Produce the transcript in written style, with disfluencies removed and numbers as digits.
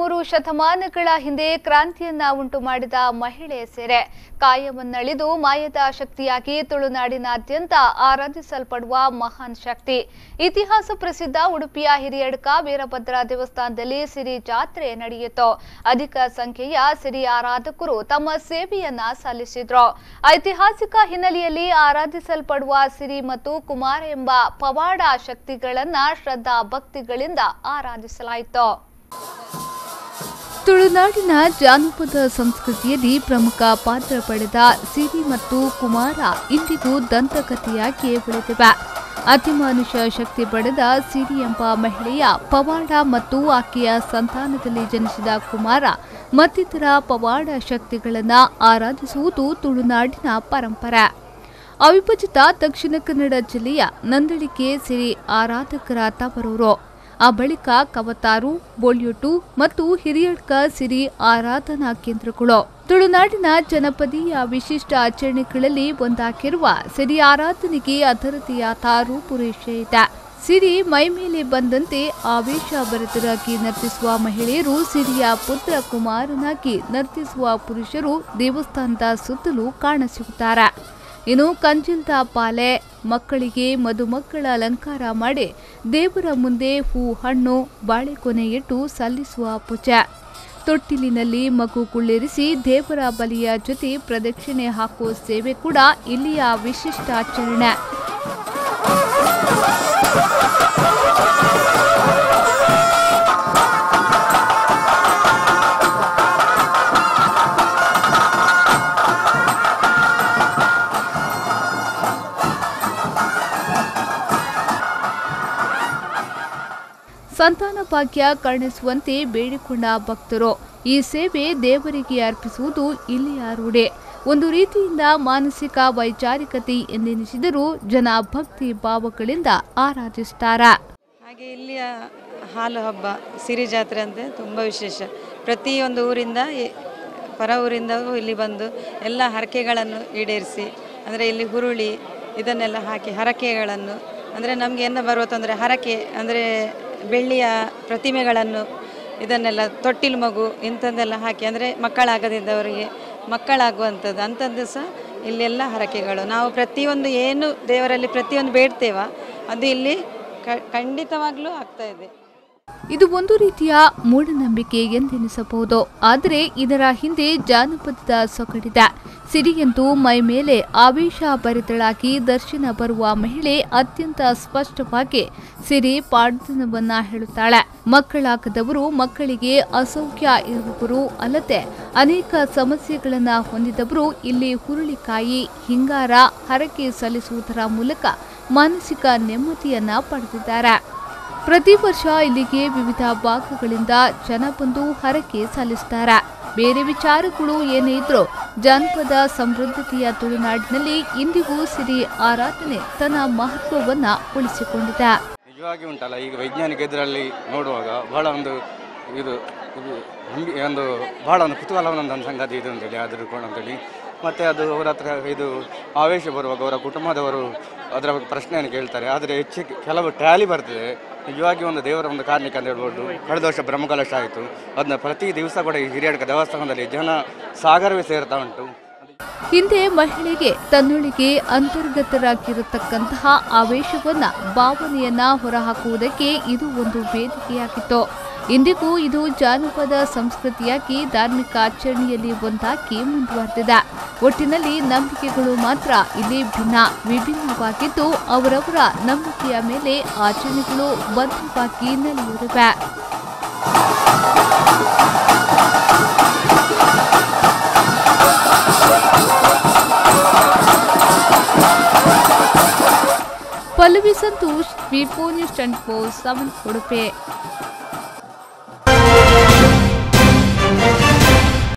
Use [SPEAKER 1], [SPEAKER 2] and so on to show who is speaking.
[SPEAKER 1] 3 ಶತಮಾನಗಳ ಹಿಂದೆ ಕ್ರಾಂತಿಯನ್ನ ಉಂಟು ಮಾಡಿದ ಮಹಿಳೆ ಸೀರೆ ಕಾಯವನ್ನಳಿದು ಮಾಯದ ಶಕ್ತಿಯಾಗಿ ತುಳುನಾಡಿನಾದ್ಯಂತ ಆರಾಧಿಸಲ್ಪಡುವ ಮಹಾನ್ ಶಕ್ತಿ. ಇತಿಹಾಸ ಪ್ರಸಿದ್ಧ ಉಡುಪಿಯ ಹಿರಿಯಡ್ಕ ವೀರಭದ್ರ ದೇವಸ್ಥಾನದಲ್ಲಿ ಸಿರಿ ಜಾತ್ರೆ ನಡೆಯಿತು. ಅಧಿಕ ಸಂಖ್ಯೆಯ ಸಿರಿ ಆರಾಧಕರು ತಮ್ಮ ಸೇವೆಯನ್ನ ಸಲ್ಲಿಸಿದ್ರು. ಐತಿಹಾಸಿಕ ಹಿನ್ನೆಲೆಯಲ್ಲಿ ಆರಾಧಿಸಲ್ಪಡುವ ಸಿರಿ ಮತ್ತು ಕುಮಾರ ಎಂಬ ಪವಾಡ ಶಕ್ತಿಗಳನ್ನ ಶ್ರದ್ಧಾ ಭಕ್ತಿಗಳಿಂದ ಆರಾಧಿಸಲಾಯಿತು. ತುಳುನಾಡಿನ ಜಾನಪದ ಸಂಸ್ಕೃತಿಯಲ್ಲಿ ಪ್ರಮುಖ ಪಾತ್ರ ಪಡೆದ ಸಿರಿ ಮತ್ತು ಕುಮಾರ ಇಂದಿಗೂ ದಂತಕಥೆಯಾಗಿ ಉಳಿದಿವೆ. ಅತಿಮಾನುಷ ಶಕ್ತಿ ಪಡೆದ ಸಿರಿ ಎಂಬ ಮಹಿಳೆಯ ಪವಾಡ ಮತ್ತು ಆಕೆಯ ಸಂತಾನದಲ್ಲಿ ಜನಿಸಿದ ಕುಮಾರ ಮತ್ತಿತರ ಪವಾಡ ಶಕ್ತಿಗಳನ್ನು ಆರಾಧಿಸುವುದು ತುಳುನಾಡಿನ ಪರಂಪರೆ. ಅವಿಭಜಿತ ದಕ್ಷಿಣ ಕನ್ನಡ ಜಿಲ್ಲೆಯ ನಂದಳಿಕೆ ಸಿರಿ ಆರಾಧಕರ ತವರೂರು. ಆ ಬಳಿಕ ಕವತಾರು, ಬೋಳ್ಯೋಟು ಮತ್ತು ಹಿರಿಯಡ್ಕ ಸಿರಿ ಆರಾಧನಾ ಕೇಂದ್ರಗಳು. ತುಳುನಾಡಿನ ಜನಪದೀಯ ವಿಶಿಷ್ಟ ಆಚರಣೆಗಳಲ್ಲಿ ಒಂದಾಗಿರುವ ಸಿರಿ ಆರಾಧನೆಗೆ ಅದರತೆಯಾದ ರೂಪುರೇಷೆ ಇದೆ. ಸಿರಿ ಮೈಮೇಲೆ ಬಂದಂತೆ ಆವೇಶ ಭರಿತರಾಗಿ ನರ್ತಿಸುವ ಮಹಿಳೆಯರು, ಸಿರಿಯ ಪುತ್ರ ಕುಮಾರನಾಗಿ ನರ್ತಿಸುವ ಪುರುಷರು ದೇವಸ್ಥಾನದ ಸುತ್ತಲೂ ಕಾಣಸಿಗುತ್ತಾರೆ. ಇನ್ನು ಕಂಜಿಲ್ದ ಪಾಲೆ ಮಕ್ಕಳಿಗೆ ಮದುಮಕ್ಕಳ ಅಲಂಕಾರ ಮಾಡಿ ದೇವರ ಮುಂದೆ ಹೂ, ಹಣ್ಣು, ಬಾಳೆಕೊನೆ ಇಟ್ಟು ಸಲ್ಲಿಸುವ ಪೂಜೆ. ತೊಟ್ಟಿಲಿನಲ್ಲಿ ಮಗು ಕುಳ್ಳಿರಿಸಿ ದೇವರ ಬಲಿಯ ಜೊತೆ ಪ್ರದಕ್ಷಿಣೆ ಹಾಕುವ ಸೇವೆ ಕೂಡ ಇಲ್ಲಿಯ ವಿಶಿಷ್ಟ ಆಚರಣೆ. ಸಂತಾನ ಭಾಗ್ಯ ಕರುಣಿಸುವಂತೆ ಬೇಡಿಕೊಂಡ ಭಕ್ತರು ಈ ಸೇವೆ ದೇವರಿಗೆ ಅರ್ಪಿಸುವುದು ಇಲ್ಲಿಯ ರೂಢಿ. ಒಂದು ರೀತಿಯಿಂದ ಮಾನಸಿಕ ವೈಚಾರಿಕತೆ ಎಂದೆನಿಸಿದರೂ ಜನ ಭಕ್ತಿ ಭಾವಗಳಿಂದ ಆರಾಧಿಸುತ್ತಾರೆ.
[SPEAKER 2] ಹಾಗೆ ಇಲ್ಲಿಯ ಹಾಲು ಹಬ್ಬ ಸಿರಿ ಜಾತ್ರೆ ಅಂತ ತುಂಬ ವಿಶೇಷ. ಪ್ರತಿಯೊಂದು ಊರಿಂದ ಪರ ಊರಿಂದವೂ ಇಲ್ಲಿ ಬಂದು ಎಲ್ಲ ಹರಕೆಗಳನ್ನು ಈಡೇರಿಸಿ, ಅಂದರೆ ಇಲ್ಲಿ ಹುರುಳಿ ಇದನ್ನೆಲ್ಲ ಹಾಕಿ ಹರಕೆಗಳನ್ನು, ಅಂದರೆ ನಮಗೆ ಏನು ಬರುವ ತೊಂದರೆ ಹರಕೆ ಅಂದರೆ ಬೆಳ್ಳಿಯ ಪ್ರತಿಮೆಗಳನ್ನು ಇದನ್ನೆಲ್ಲ ತೊಟ್ಟಿಲು ಮಗು ಇಂಥದ್ದೆಲ್ಲ ಹಾಕಿ, ಅಂದರೆ ಮಕ್ಕಳಾಗದಿದ್ದವರಿಗೆ ಮಕ್ಕಳಾಗುವಂಥದ್ದು ಅಂಥದ್ದು ಸಹ ಇಲ್ಲೆಲ್ಲ ಹರಕೆಗಳು. ನಾವು ಪ್ರತಿಯೊಂದು ಏನು ದೇವರಲ್ಲಿ ಪ್ರತಿಯೊಂದು ಬೇಡ್ತೇವ ಅದು ಇಲ್ಲಿ ಖಂಡಿತವಾಗ್ಲೂ ಆಗ್ತಾ ಇದೆ.
[SPEAKER 1] ಇದು ಒಂದು ರೀತಿಯ ಮೂಢನಂಬಿಕೆ ಎಂದೆನಿಸಬಹುದು. ಆದರೆ ಇದರ ಹಿಂದೆ ಜಾನಪದದ ಸೊಗಡಿದೆ. ಸಿರಿಯಂತೂ ಮೈ ಮೇಲೆ ಆವೇಶ ಭರಿತಳಾಗಿ ದರ್ಶನ ಬರುವ ಮಹಿಳೆ ಅತ್ಯಂತ ಸ್ಪಷ್ಟವಾಗಿ ಸಿರಿ ಪಾಡ್ದನವನ್ನ ಹೇಳುತ್ತಾಳೆ. ಮಕ್ಕಳಾಗದವರು, ಮಕ್ಕಳಿಗೆ ಅಸೌಖ್ಯ ಇರುವವರು, ಅಲ್ಲದೆ ಅನೇಕ ಸಮಸ್ಯೆಗಳನ್ನ ಹೊಂದಿದವರು ಇಲ್ಲಿ ಹುರುಳಿಕಾಯಿ, ಹಿಂಗಾರ, ಹರಕೆ ಸಲ್ಲಿಸುವುದರ ಮೂಲಕ ಮಾನಸಿಕ ನೆಮ್ಮದಿಯನ್ನ ಪಡೆದಿದ್ದಾರೆ. ಪ್ರತಿ ವರ್ಷ ಇಲ್ಲಿಗೆ ವಿವಿಧ ಭಾಗಗಳಿಂದ ಜನ ಬಂದು ಹರಕೆ ಸಲ್ಲಿಸುತ್ತಾರೆ. ಬೇರೆ ವಿಚಾರಗಳು ಏನೇ ಇದ್ರೂ ಜಾನಪದ ಸಮೃದ್ಧತೆಯ ತುಳುನಾಡಿನಲ್ಲಿ ಇಂದಿಗೂ ಸಿರಿ ಆರಾಧನೆ ತನ್ನ ಮಹತ್ವವನ್ನ ಉಳಿಸಿಕೊಂಡಿದೆ.
[SPEAKER 3] ನಿಜವಾಗಿ ಉಂಟಲ್ಲ, ಈಗ ವೈಜ್ಞಾನಿಕ ಇದರಲ್ಲಿ ನೋಡುವಾಗ ಬಹಳ ಒಂದು ಬಹಳ ಒಂದು ಕುತೂಹಲವನ್ನ ಸಂಗತಿ ಇದು ಅಂತೇಳಿ ಅಂತೇಳಿ ಮತ್ತು ಅದು ಅವರ ಹತ್ರ ಇದು ಆವೇಶ ಬರುವಾಗ ಅವರ ಕುಟುಂಬದವರು ಅದರ ಪ್ರಶ್ನೆಯನ್ನು ಕೇಳ್ತಾರೆ. ಆದರೆ ಕೆಲವು ಟ್ಯಾಲಿ ಬರ್ತದೆ. ನಿಜವಾಗಿ ಒಂದು ದೇವರ ಒಂದು ಕಾರಣಿಕ ಅಂತ ಹೇಳ್ಬೋದು. ಕಳೆದ ವರ್ಷ ಬ್ರಹ್ಮಕಲಶ ಆಯಿತು. ಅದನ್ನ ಪ್ರತಿ ದಿವಸ ಕೂಡ ಈ ಹಿರಿಯಡ್ಕ ದೇವಸ್ಥಾನದಲ್ಲಿ ಜನ ಸಾಗರವೇ ಸೇರ್ತಾ ಉಂಟು.
[SPEAKER 1] ಹಿಂದೆ ಮಹಿಳೆಗೆ ತನ್ನೊಳಗೆ ಅಂತರ್ಗತರಾಗಿರತಕ್ಕಂತಹ ಆವೇಶವನ್ನ, ಭಾವನೆಯನ್ನ ಹೊರಹಾಕುವುದಕ್ಕೆ ಇದು ಒಂದು ವೇದಿಕೆಯಾಗಿತ್ತು. ಇಂದಿಗೂ ಇದು ಜಾನಪದ ಸಂಸ್ಕೃತಿಯಾಗಿ ಧಾರ್ಮಿಕ ಆಚರಣೆಯಲ್ಲಿ ಒಂದಾಗಿ ಮುಂದುವರೆದಿದೆ. ಒಟ್ಟಿನಲ್ಲಿ ನಂಬಿಕೆಗಳು ಮಾತ್ರ ಇಲ್ಲಿ ವಿಭಿನ್ನವಾಗಿದ್ದು ಅವರವರ ನಂಬಿಕೆಯ ಮೇಲೆ ಆಚರಣೆಗಳು ಬದ್ಧವಾಗಿ ನೆಲೆಯೂರಿವೆ. ಪಲ್ಲವಿ ಸಂತೋಷ್, ವಿ4 ನ್ಯೂಸ್ 24/7 ಉಡುಪಿ.